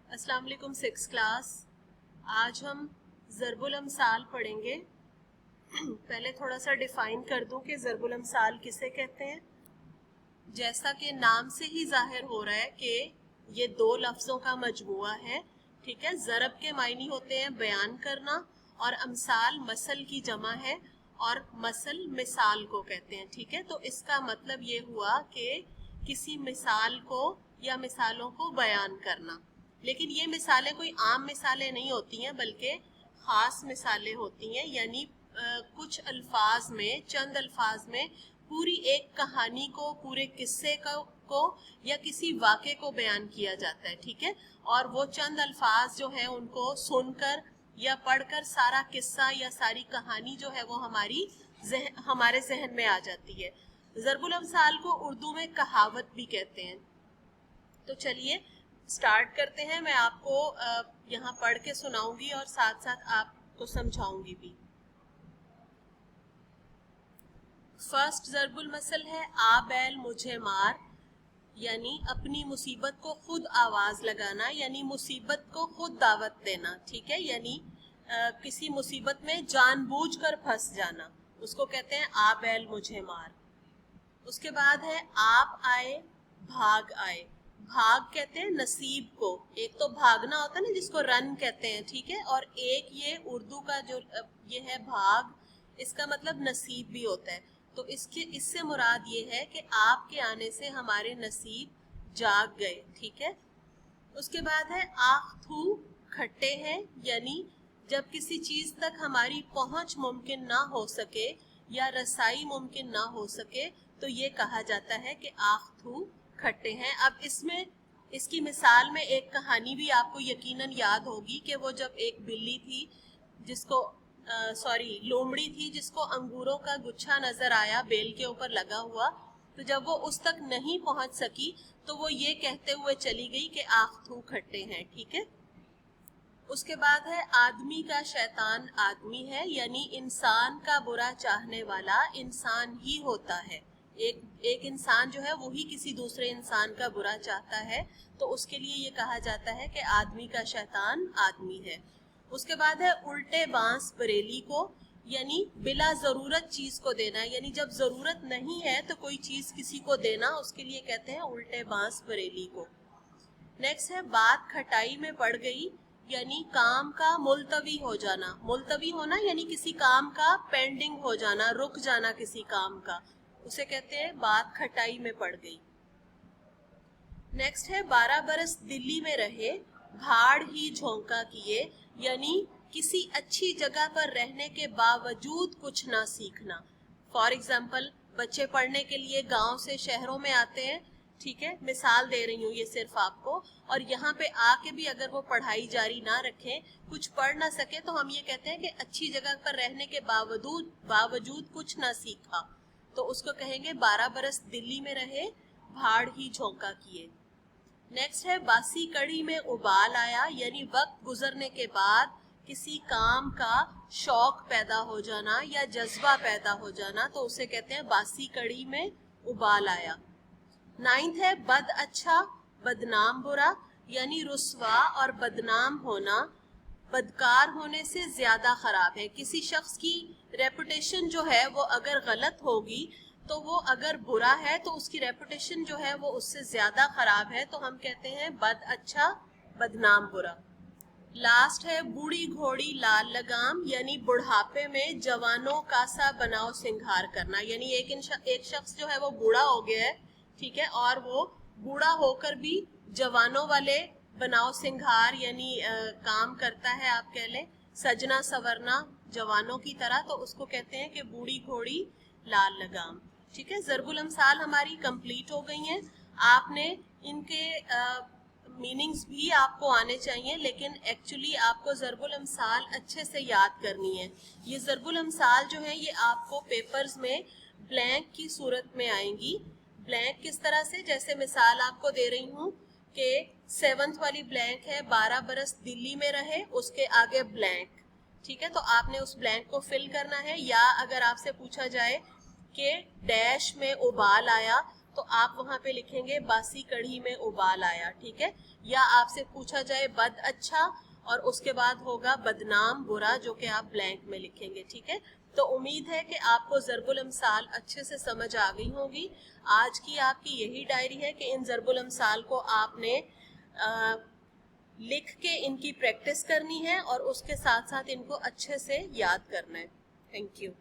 अस्सलाम वालेकुम six class. आज हम ज़रबुल अमसाल पढ़ेंगे। पहले थोड़ा सा डिफाइन कर दूं कि ज़रबुल अमसाल किसे कहते हैं। जैसा कि नाम से ही जाहिर हो रहा है कि ये दो लफ्ज़ों का मजमुआ है। ठीक है, ज़रब के मायने होते हैं बयान करना और अमसाल मसल की जमा है और मसल मिसाल को कहते हैं। ठीक है, तो इसका मतलब ये हुआ कि किसी मिसाल को या मिसालों को बयान करना। लेकिन ये मिसालें कोई आम मिसालें नहीं होती हैं, बल्कि ख़ास मिसालें होती हैं। यानी कुछ अल्फाज में, चंद अल्फाज में पूरी एक कहानी को, पूरे किस्से को या किसी वाक़े को बयान किया जाता है। ठीक है, और वो चंद अल्फाज जो है उनको सुनकर या पढ़कर सारा किस्सा या सारी कहानी जो है वो हमारे जहन में आ जाती है। ज़रबुल अमसाल को उर्दू में कहावत भी कहते हैं। तो चलिए स्टार्ट करते हैं। मैं आपको यहाँ पढ़ के सुनाऊंगी और साथ साथ आपको समझाऊंगी भी। फर्स्ट ज़रबुल मसल है आ बैल मुझे मार, यानी अपनी मुसीबत को खुद आवाज लगाना, यानी मुसीबत को खुद दावत देना। ठीक है, यानी किसी मुसीबत में जानबूझकर फंस जाना, उसको कहते हैं आ बैल मुझे मार। उसके बाद है आप आए भाग आए। भाग कहते हैं नसीब को। एक तो भागना होता है ना, जिसको रन कहते हैं। ठीक है, और एक ये उर्दू का जो ये है भाग, इसका मतलब नसीब भी होता है। तो इससे मुराद ये है कि आपके आने से हमारे नसीब जाग गए। ठीक है, उसके बाद है आख थू खट्टे हैं, यानी जब किसी चीज तक हमारी पहुंच मुमकिन ना हो सके या रसाई मुमकिन ना हो सके तो ये कहा जाता है कि आख थू खट्टे हैं। अब इसकी मिसाल में एक कहानी भी आपको यकीनन याद होगी कि वो जब एक बिल्ली थी जिसको लोमड़ी थी जिसको अंगूरों का गुच्छा नजर आया बेल के ऊपर लगा हुआ, तो जब वो उस तक नहीं पहुंच सकी तो वो ये कहते हुए चली गई कि आख थू खट्टे हैं। ठीक है, उसके बाद है आदमी का शैतान आदमी है, यानी इंसान का बुरा चाहने वाला इंसान ही होता है। एक इंसान जो है वही किसी दूसरे इंसान का बुरा चाहता है, तो उसके लिए ये कहा जाता है कि आदमी का शैतान आदमी है। उसके बाद है उल्टे बांस बरेली को, यानी बिला जरूरत चीज को देना, यानी जब जरूरत नहीं है तो कोई चीज किसी को देना, उसके लिए कहते हैं उल्टे बांस बरेली को। नेक्स्ट है बात खटाई में पड़ गई, यानी काम का मुलतवी हो जाना। मुलतवी होना यानी किसी काम का पेंडिंग हो जाना, रुक जाना किसी काम का, उसे कहते हैं बात खटाई में पड़ गई। नेक्स्ट है 12 बरस दिल्ली में रहे भाड़ ही झोंका किए, यानी किसी अच्छी जगह पर रहने के बावजूद कुछ ना सीखना। फॉर एग्जाम्पल बच्चे पढ़ने के लिए गांव से शहरों में आते हैं। ठीक है, मिसाल दे रही हूँ ये सिर्फ आपको, और यहाँ पे आके भी अगर वो पढ़ाई जारी ना रखें, कुछ पढ़ ना सके, तो हम ये कहते हैं कि अच्छी जगह पर रहने के बावजूद कुछ ना सीखा, तो उसको कहेंगे 12 बरस दिल्ली में रहे भाड़ ही झोंका किए। नेक्स्ट है बासी कड़ी में उबाल आया, यानी वक्त गुजरने के बाद किसी काम का शौक पैदा हो जाना या जज्बा पैदा हो जाना, तो उसे कहते हैं बासी कड़ी में उबाल आया। नाइन्थ है बद अच्छा बदनाम बुरा, यानी रुस्वा और बदनाम होना बदकार होने से ज्यादा खराब है। किसी शख्स की रेपुटेशन जो है वो अगर गलत होगी तो वो अगर बुरा है तो उसकी रेपुटेशन जो है वो उससे ज्यादा खराब है, तो हम कहते हैं बद अच्छा बदनाम बुरा। लास्ट है बूढ़ी घोड़ी लाल लगाम, यानी बुढ़ापे में जवानों का सा बनाव सिंगार करना, यानी एक शख्स जो है वो बूढ़ा हो गया है। ठीक है, और वो बूढ़ा होकर भी जवानों वाले बनाव सिंगार यानी काम करता है, आप कह लें सजना सवरना जवानों की तरह, तो उसको कहते हैं कि बूढ़ी घोड़ी लाल लगाम। ठीक है, ज़रबुल अमसाल हमारी कंप्लीट हो गई हैं। आपने इनके मीनिंग्स भी आपको आने चाहिए, लेकिन एक्चुअली आपको ज़रबुल अमसाल अच्छे से याद करनी है। ये ज़रबुल अमसाल जो है ये आपको पेपर्स में ब्लैंक की सूरत में आएंगी। ब्लैंक किस तरह से, जैसे मिसाल आपको दे रही हूँ कि 7th वाली ब्लैंक है 12 बरस दिल्ली में रहे, उसके आगे ब्लैंक। ठीक है, तो आपने उस ब्लैंक को फिल करना है। या अगर आपसे पूछा जाए कि डैश में उबाल आया, تو آپ وہاں پہ لکھیں گے باسی کڑھی میں ابال آیا, ٹھیک ہے. یا آپ سے پوچھا جائے بد اچھا اور اس کے بعد ہوگا بدنام برا, جو کہ آپ بلینک میں لکھیں گے, ٹھیک ہے. تو امید ہے کہ آپ کو ضرب الامثال اچھے سے سمجھ آ گئی ہوگی. آج کی آپ کی یہی ڈائری ہے کہ ان ضرب الامثال کو آپ نے لکھ کے ان کی پریکٹس کرنی ہے اور اس کے ساتھ ساتھ ان کو اچھے سے یاد کرنا ہے. Thank you.